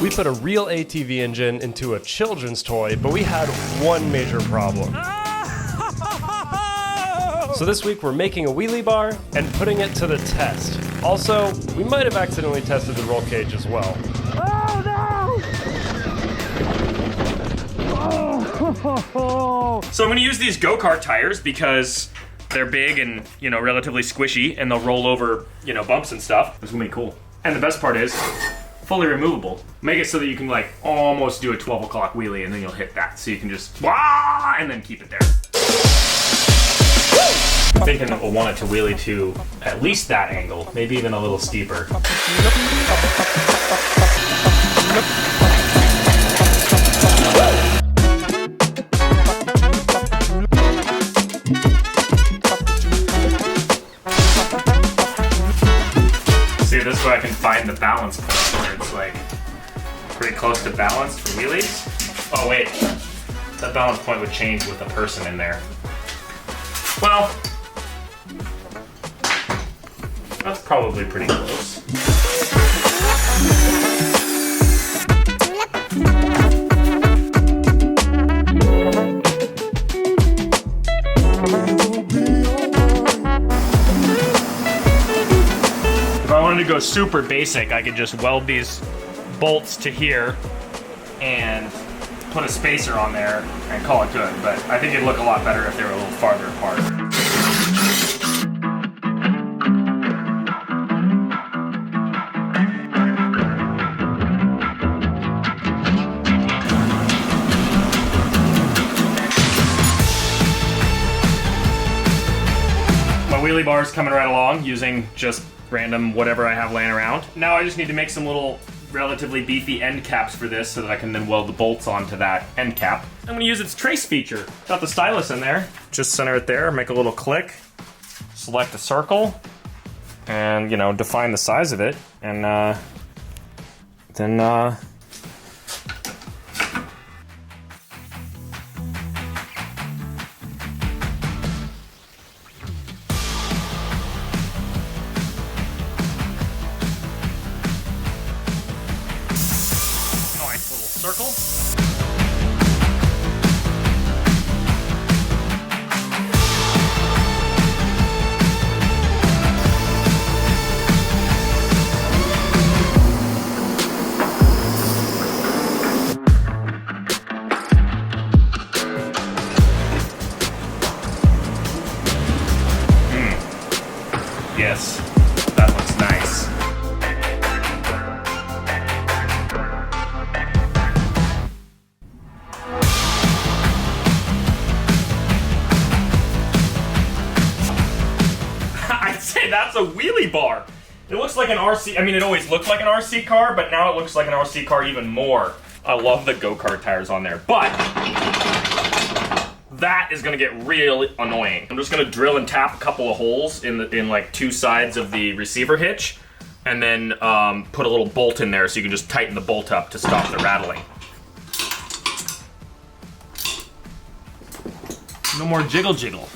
We put a real ATV engine into a children's toy, but we had one major problem. So this week we're making a wheelie bar and putting it to the test. Also, we might have accidentally tested the roll cage as well. So I'm gonna use these go-kart tires because they're big and, you know, relatively squishy, and they'll roll over, you know, bumps and stuff. It's gonna be cool. And the best part is, fully removable. Make it so that you can like almost do a 12 o'clock wheelie and then you'll hit that. So you can just, wah, and then keep it there. I'm thinking that we'll want it to wheelie to at least that angle, maybe even a little steeper. See, this way I can find the balance point where it's like pretty close to balance for wheelies. Oh wait, that balance point would change with a person in there. Well, that's probably pretty close. If I wanted to go super basic, I could just weld these bolts to here and put a spacer on there and call it good, but I think it'd look a lot better if they were a little farther apart. My wheelie bar is coming right along using just random whatever I have laying around. Now I just need to make some little relatively beefy end caps for this so that I can then weld the bolts onto that end cap. I'm gonna use its trace feature. Got the stylus in there. Just center it there, make a little click, select a circle, and, you know, define the size of it, and then circle. Yes, that looks nice. That's a wheelie bar. It looks like an RC, I mean, it always looked like an RC car, but now it looks like an RC car even more. I love the go-kart tires on there, but that is gonna get really annoying. I'm just gonna drill and tap a couple of holes in like two sides of the receiver hitch, and then put a little bolt in there so you can just tighten the bolt up to stop the rattling. No more jiggle jiggle.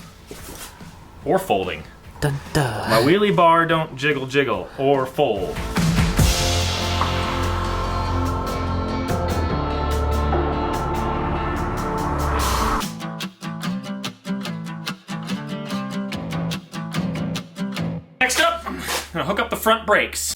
Or folding. Dun, dun. My wheelie bar don't jiggle jiggle or fold. Next up, I'm gonna hook up the front brakes.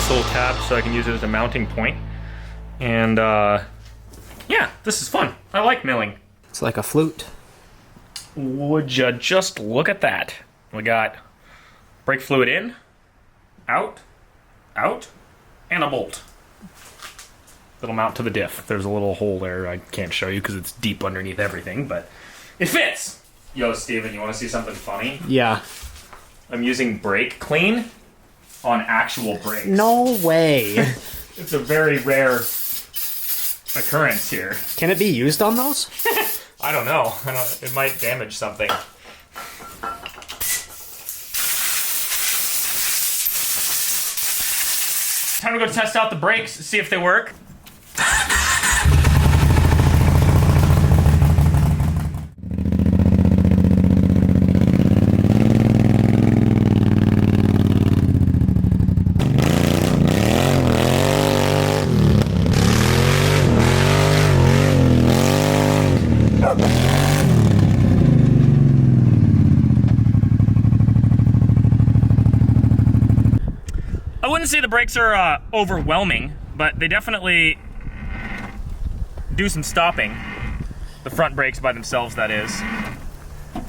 Little tab so I can use it as a mounting point. And yeah, this is fun. I like milling. It's like a flute. Would you just look at that? We got brake fluid in, out, out, and a bolt. That'll mount to the diff. There's a little hole there I can't show you because it's deep underneath everything, but it fits. Yo, Steven, you want to see something funny? Yeah. I'm using brake clean on actual brakes. No way. It's a very rare occurrence here. Can it be used on those? I don't know. It might damage something. Time to go test out the brakes, see if they work. I wouldn't say the brakes are overwhelming, but they definitely do some stopping. The front brakes by themselves, that is.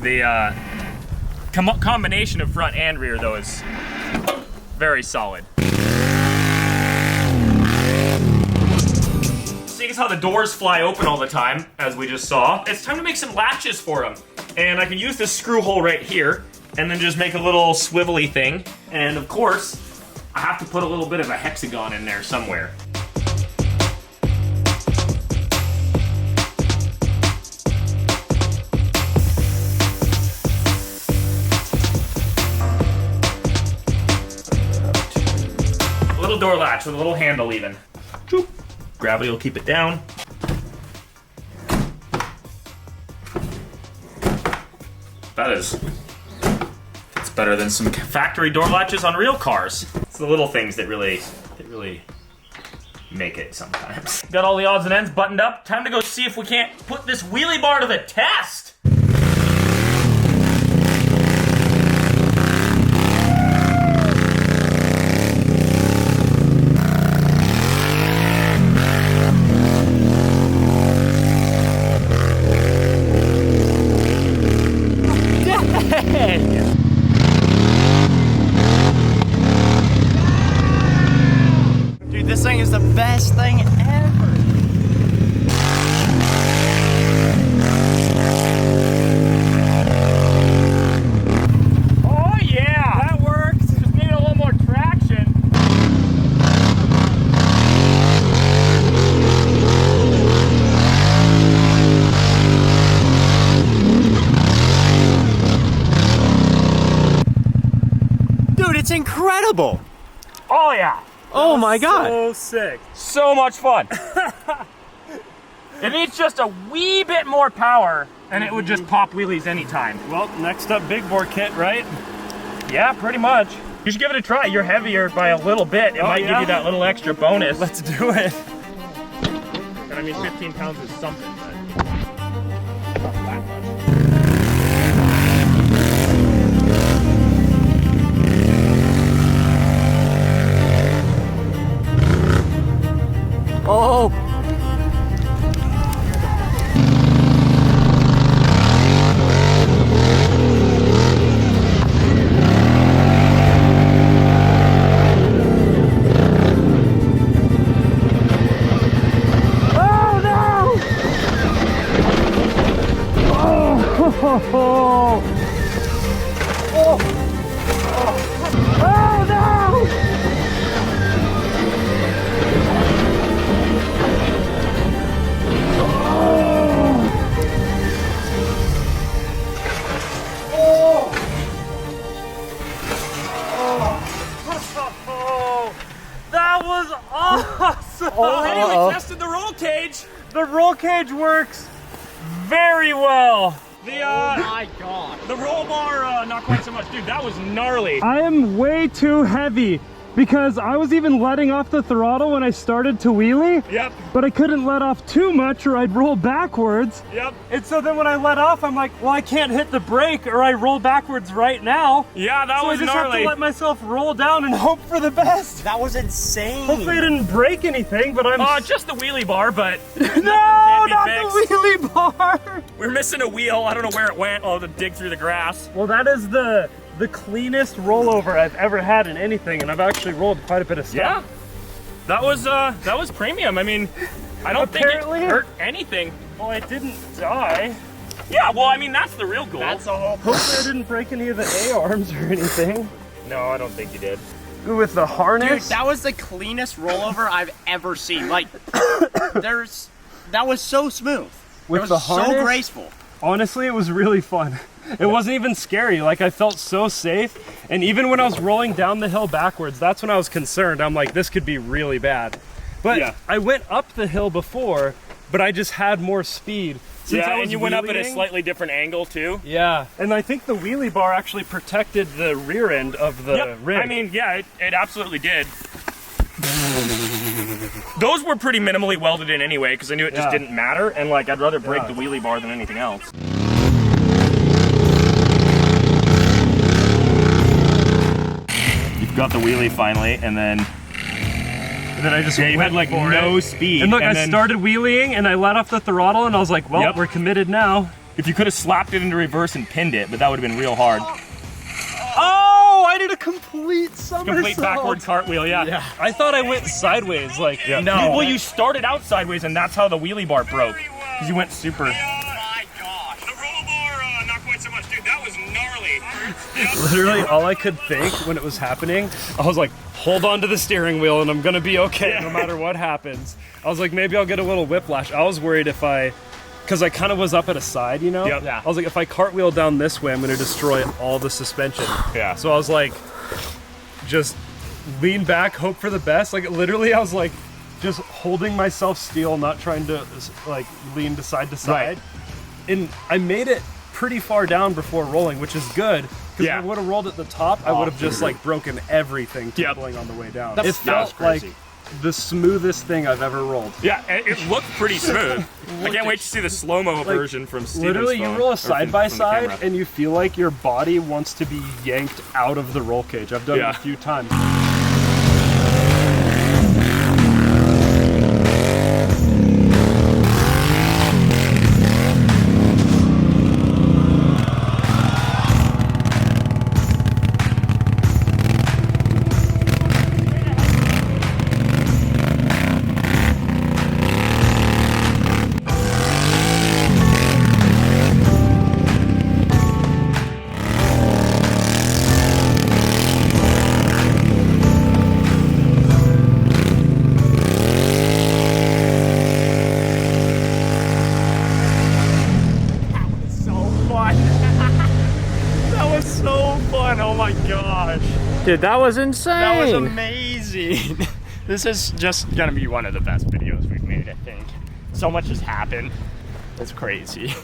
The combination of front and rear, though, is very solid. Seeing as how the doors fly open all the time, as we just saw, it's time to make some latches for them. And I can use this screw hole right here, and then just make a little swivelly thing. And of course, I have to put a little bit of a hexagon in there somewhere. A little door latch with a little handle even. Choop. Gravity will keep it down. It's better than some factory door latches on real cars. It's the little things that really make it sometimes. Got all the odds and ends buttoned up. Time to go see if we can't put this wheelie bar to the test. Dude, this thing is the best thing ever. Oh yeah, that works. Just need a little more traction. Dude, it's incredible. Oh yeah. Oh my god. So sick. So much fun. It needs just a wee bit more power and it would just pop wheelies anytime. Well, next up, big bore kit, right? Yeah, pretty much. You should give it a try. You're heavier by a little bit. It might give you that little extra bonus. Let's do it. And I mean, 15 pounds is something, but not that much. Oh. That was awesome! Hey, we tested the roll cage. The roll cage works very well. The My god. The roll bar, not quite so much. Dude, that was gnarly. I am way too heavy because I was even letting off the throttle when I started to wheelie. Yep, But I couldn't let off too much or I'd roll backwards. yep. And so then when I let off, I'm like, well, I can't hit the brake or I roll backwards right now. Yeah, that So I was just have gnarly. to let myself roll down and hope for the best. That was insane. Hopefully I didn't break anything, but I'm... Just the wheelie bar, but no, can't be not fixed. the wheelie bar. We're missing a wheel. I don't know where it went. I'll have to dig through the grass. Well, that is the cleanest rollover I've ever had in anything, and I've actually rolled quite a bit of stuff. Yeah, that was premium. I mean, I don't Apparently. think it hurt anything. Well, I didn't die. Yeah, well, I mean, that's the real goal. That's the whole Hopefully I didn't break any of the A-arms or anything. No, I don't think you did. Ooh, with the Dude, harness. that was the cleanest rollover I've ever seen. Like, that was so smooth. with was the harness. so graceful. Honestly, it was really fun. It wasn't even scary. Like, I felt so safe. And even when I was rolling down the hill backwards, that's when I was concerned. I'm like, this could be really bad. But Yeah. I went up the hill before, but I just had more speed. Since I Yeah, was and you went up at a wheeling. slightly different angle too. Yeah, and I think the wheelie bar actually protected the rear end of the rig. I mean, yeah, it absolutely did. Those were pretty minimally welded in anyway, because I knew it just Yeah. didn't matter, and like I'd rather break Yeah. the wheelie bar than anything else. You've got the wheelie finally, and then I just you had like no speed. And look, I then started wheeling and I let off the throttle and I was like, well, Yep. we're committed now. If you could have slapped it into reverse and pinned it, but that would have been real hard. Oh, I did a complete somersault. Complete backward cartwheel, yeah. Yeah, I thought I went sideways, like, No. Well, you started out sideways, and that's how the wheelie bar broke. Because you went super. Oh my gosh. The rollover, not quite so much. Dude, that was gnarly. Literally all I could think when it was happening, I was like, hold on to the steering wheel and I'm gonna be okay no matter what happens. I was like, maybe I'll get a little whiplash. I was worried if because I kind of was up at a side, you know? Yep. Yeah. I was like, if I cartwheel down this way, I'm gonna destroy all the suspension. Yeah. So I was like, just lean back, hope for the best. Like, literally, I was like, just holding myself still, not trying to like lean to side. Right. And I made it pretty far down before rolling, which is good. Because Yeah. if I would have rolled at the top, I would have just like broken everything tumbling on the way down. That's- It that was felt like crazy. the smoothest thing I've ever rolled. Yeah, it looked pretty smooth. I can't wait to see the slow-mo version from Steven's Literally, you phone, roll or a side by from the side, camera. and you feel like your body wants to be yanked out of the roll cage. I've done it Yeah. a few times. Oh my gosh. Dude, that was insane. That was amazing. This is just gonna be one of the best videos we've made, I think. So much has happened. It's crazy.